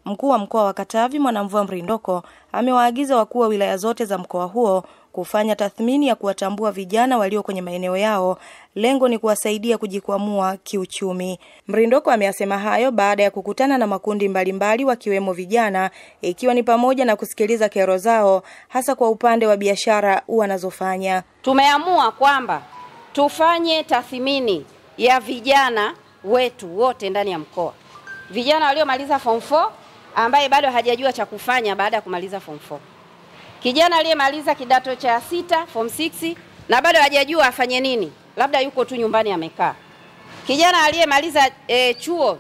Mkuu wa mkoa wa Katavi Mwanamvua Mrindoko amewaagiza wakuu wa wilaya zote za mkoa huo kufanya tathmini ya kuwatambua vijana walio kwenye maeneo yao. Lengo ni kuwasaidia kujikwamua kiuchumi. Mrindoko ameyasema hayo baada ya kukutana na makundi mbalimbali wakiwemo vijana, ikiwa ni pamoja na kusikiliza kero zao hasa kwa upande wa biashara wanazofanya. Tumeamua kwamba tufanye tathmini ya vijana wetu wote ndani ya mkoa. Vijana waliomaliza form 4 ambaye bado hajajua cha kufanya baada ya kumaliza form 4. Kijana aliyemaliza kidato cha 6 form 6 na bado hajajua afanye nini, labda yuko tu nyumbani amekaa. Kijana aliyemaliza chuo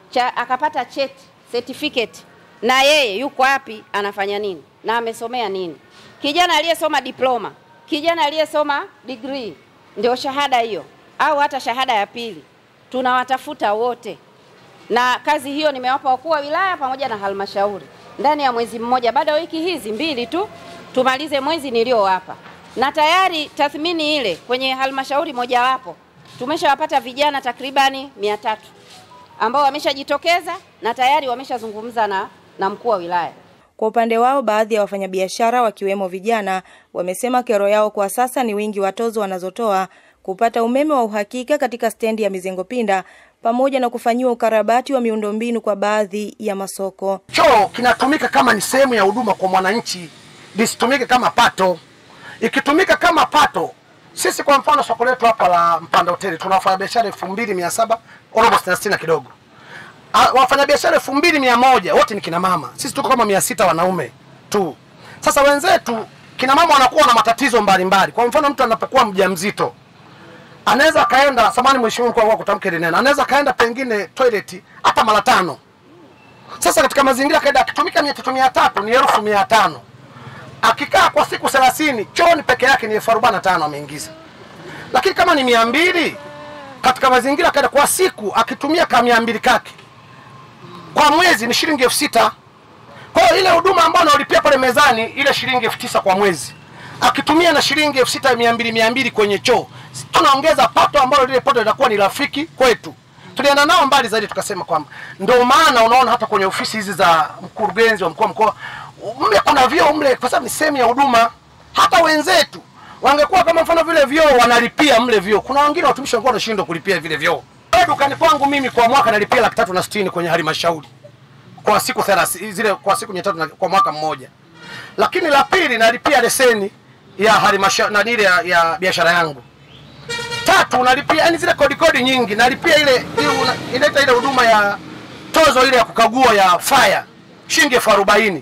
cha akapata cheti certificate, na yeye yuko wapi, anafanya nini na amesomea nini. Kijana aliyesoma diploma, kijana aliyesoma degree, ndio shahada hiyo au hata shahada ya pili, tunawatafuta wote. Na kazi hiyo nimewapa wakuu wa wilaya pamoja na halmashauri ndani ya mwezi mmoja, baada ya wiki hizi 2 tu tumalize mwezi niliowapa. Na tayari tathmini ile kwenye halmashauri moja wapo tumeshawapata vijana takribani 300 ambao wameshajitokeza na tayari wameshazungumza na mkuu wa wilaya. Kwa upande wao, baadhi ya wafanyabiashara wakiwemo vijana wamesema kero yao kwa sasa ni wingi wa tozo wanazotoa, kupata umeme wa uhakika katika stendi ya Mizengo Pinda, pamoja na kufanyiwa ukarabati wa miundombinu kwa baadhi ya masoko. Choo kinatumika kama ni sehemu ya huduma kwa mwananchi, lisitumike kama pato. Ikitumika kama pato, sisi kwa mfano soko letu hapa la Mpanda Hoteli tunafanya biashara 2700 almost 60 kidogo. Wafanya biashara 2100 wote ni kina mama. Sisi tuko kama 600 wanaume tu. Sasa wenzetu kina mama wanakuwa na matatizo mbalimbali. Kwa mfano mtu anapokuwa mjamzito, anaweza kaenda, samani mheshimiwa mkuu wa kutamka ile neno, anaweza kaenda pengine toilet hata mara 5. Sasa katika mazingira kaida akitumika 300 ni 1500. Akikaa kwa siku 30, chooni peke yake ni 1045 ameingiza. Lakini kama ni 200 katika mazingira kaida kwa siku akitumia kama 200 kake, kwa mwezi ni shilingi 6000. Kwa hiyo ile huduma ambayo analipia pale mezani ile shilingi 9000 kwa mwezi, akitumia na shilingi 6200 kwenye choo, tunaongeza pato ambalo lile pato litakuwa ni rafiki kwetu. Tulienda nao mbali zaidi tukasema kwamba ndio maana unaona hata kwenye ofisi hizi za mkurugenzi wa mkoa mle kuna vyoo mle, kwa sababu ni sehemu ya huduma. Hata wenzetu wangekuwa kama mfano vile vyoo wanalipia mle vyoo, kuna wengine watumishi wangekuwa wanashindwa kulipia vile vyoo. Dukani kwangu mimi kwa mwaka nalipia 360 kwenye halmashauri kwa siku 30 zile, kwa siku 300 kwa mwaka mmoja. Lakini la pili nalipia leseni ya halmashauri na ile ya biashara yangu. 3 nalipia yani zile kodi nyingi, nalipia ile huduma ya tozo ile ya kukagua ya fire shilingi 40,000.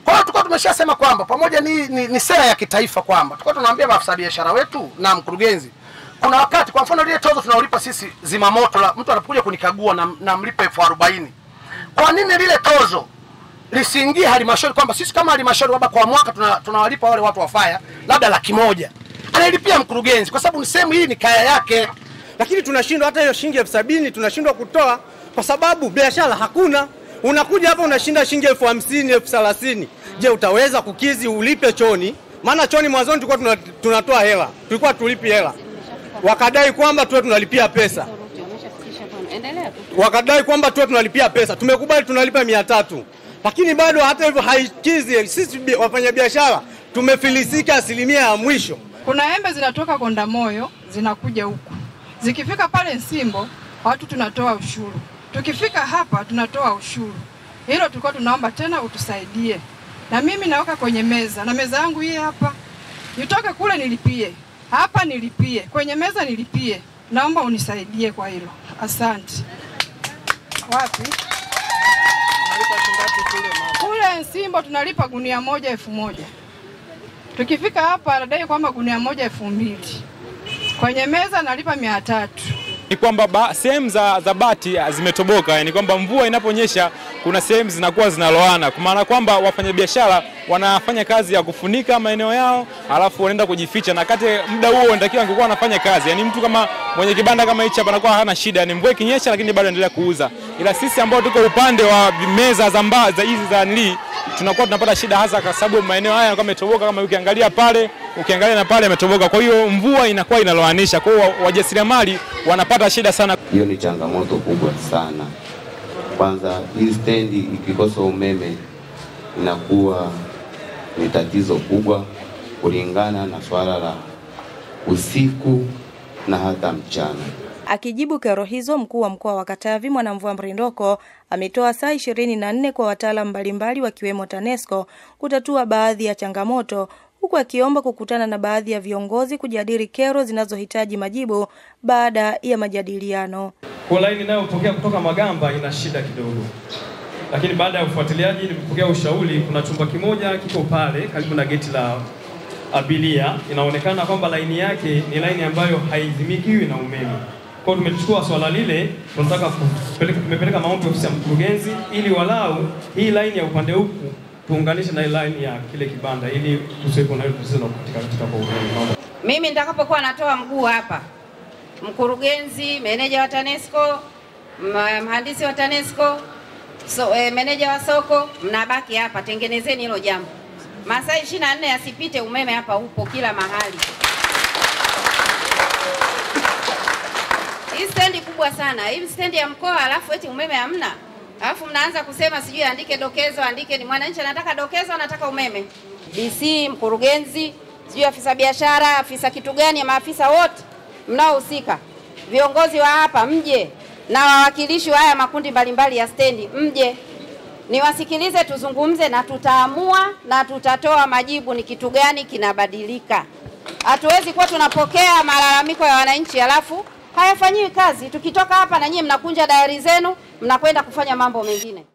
Kwa hiyo tulikuwa tumeshasema kwamba pamoja ni sera ya kitaifa kwamba tulikuwa tunaambia maafisa biashara wetu na mkurugenzi, kuna wakati kwa mfano ile tozo tunaulipa sisi zimamoto, mtu anapokuja kunikagua na mlipe 40,000. Kwa nini lile tozo lisiingie halmashauri kwamba sisi kama halmashauri labda kwa mwaka tunawalipa wale watu wa fire labda 100,000, analipia mkurugenzi kwa sababu ni sehemu hii ni kaya yake. Lakini tunashindwa hata hiyo shilingi 70,000 tunashindwa kutoa kwa sababu biashara hakuna. Unakuja hapa unashinda shilingi 50,000, 30,000. Je, utaweza kukizi ulipe choni? Maana choni mwanzoni tulikuwa tunatoa hela, tulikuwa tulipi hela. Wakadai kwamba tuwe tunalipia pesa. Wakadai kwamba tuwe tunalipia pesa. Tumekubali tunalipa 300. Lakini bado hata hivyo haikizi. Sisi wafanyabiashara tumefilisika asilimia ya mwisho. Kuna embe zinatoka Kondamoyo zinakuja huku. Zikifika pale Nsimbo watu tunatoa ushuru. Tukifika hapa tunatoa ushuru. Hilo tulikuwa tunaomba tena utusaidie. Na mimi naweka kwenye meza, na meza yangu hii hapa. Nitoke kule nilipie, hapa nilipie, kwenye meza nilipie. Naomba unisaidie kwa hilo. Asante. Wapi? Tunalipa shingapi kule mama? Kule Nsimbo tunalipa gunia moja 1000. Tukifika hapa anadai kwamba gunia moja 2000. Kwenye meza nalipa 300. Ni kwamba sehemu za bati zimetoboka, yani kwamba mvua inaponyesha kuna sehemu zinakuwa zinaloana, kwa maana kwamba wafanyabiashara wanafanya kazi ya kufunika maeneo yao alafu wanaenda kujificha, na kati muda huo wanatakiwa angekuwa wanafanya kazi. Yani mtu kama mwenye kibanda kama hichi hapa anakuwa hana shida, yani mvua ikinyesha lakini bado anaendelea kuuza. Ila sisi ambao tuko upande wa meza za hizi za nili tunakuwa tunapata shida hasa kwa sababu maeneo haya yanakuwa yametoboka, kama ukiangalia pale, ukiangalia na pale yametoboka. Kwa hiyo mvua inakuwa inaloanisha. Kwa hiyo wajasiriamali wanapata shida sana. Hiyo ni changamoto kubwa sana. Kwanza hii stendi ikikosa umeme inakuwa ni tatizo kubwa kulingana na swala la usiku na hata mchana. Akijibu kero hizo, mkuu wa mkoa wa Katavi Mwanamvua Mrindoko ametoa saa 24 kwa wataalamu mbalimbali wakiwemo TANESCO kutatua baadhi ya changamoto, huku akiomba kukutana na baadhi ya viongozi kujadili kero zinazohitaji majibu baada ya majadiliano. Kwa laini inayotokea kutoka Magamba ina shida kidogo. Lakini baada ya ufuatiliaji nilipokea ushauri, kuna chumba kimoja kiko pale karibu na geti la abiria, inaonekana kwamba laini yake ni laini ambayo haidhimikiwi na umeme. Kwa hiyo tumechukua swala lile, tunataka tumepeleka maombi ofisi ya mkurugenzi ili walau hii laini ya upande huku tuunganishe na laini ya kile kibanda ili usiwepo na tatizo katika kwa umeme. Mimi nitakapokuwa natoa mguu hapa, mkurugenzi, meneja wa TANESCO, mhandisi wa TANESCO, meneja wa soko, mnabaki hapa, tengenezeni hilo jambo. Masaa 24 yasipite, umeme hapa upo kila mahali. Hii stendi kubwa sana. Hii stendi ya mkoa alafu eti umeme hamna. Alafu mnaanza kusema sijui andike dokezo, andike ni mwananchi anataka dokezo, anataka umeme. DC, mkurugenzi, sijui afisa biashara, afisa kitu gani, maafisa wote mnaohusika. Viongozi wa hapa mje na wawakilishi wa haya makundi mbalimbali ya stendi mje. Niwasikilize, tuzungumze na tutaamua na tutatoa majibu ni kitu gani kinabadilika. Hatuwezi kuwa tunapokea malalamiko ya wananchi alafu hayafanyiwi kazi. Tukitoka hapa na nyinyi mnakunja diary zenu, mnakwenda kufanya mambo mengine.